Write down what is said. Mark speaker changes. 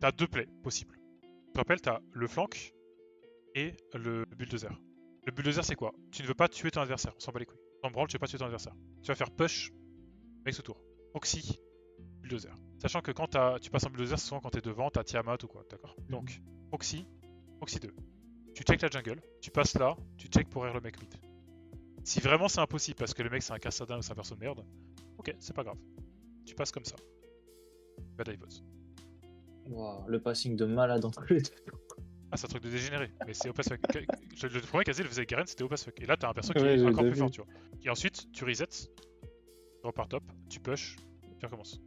Speaker 1: t'as deux plays possibles. Je te rappelle, t'as le flank et le bulldozer. Le bulldozer, c'est quoi? Tu ne veux pas tuer ton adversaire, on s'en bat les couilles. T'en branles, tu veux pas tuer ton adversaire. Tu vas faire push, mec ce tour. Proxy, bulldozer. Sachant que quand tu passes en bulldozer, c'est souvent quand t'es devant, t'as Tiamat ou quoi, d'accord? Donc, proxy, proxy 2. Tu check la jungle, tu passes là, tu check pour air le mec mid. Si vraiment c'est impossible parce que le mec c'est un Kassadin ou c'est un perso de merde, ok, c'est pas grave. Tu passes comme ça. Va divot.
Speaker 2: Wow, le passing de malade entre les deux.
Speaker 1: Ah, c'est un truc de dégénéré, mais c'est Opus Fuck. Le premier quasi le faisait Garen, c'était Opus Fuck. Et là, t'as un perso qui
Speaker 2: Ouais,
Speaker 1: est
Speaker 2: j'ai
Speaker 1: encore
Speaker 2: déjà
Speaker 1: plus fort,
Speaker 2: vu.
Speaker 1: tu vois. Et ensuite, tu resets, tu repars top, tu push, tu recommences.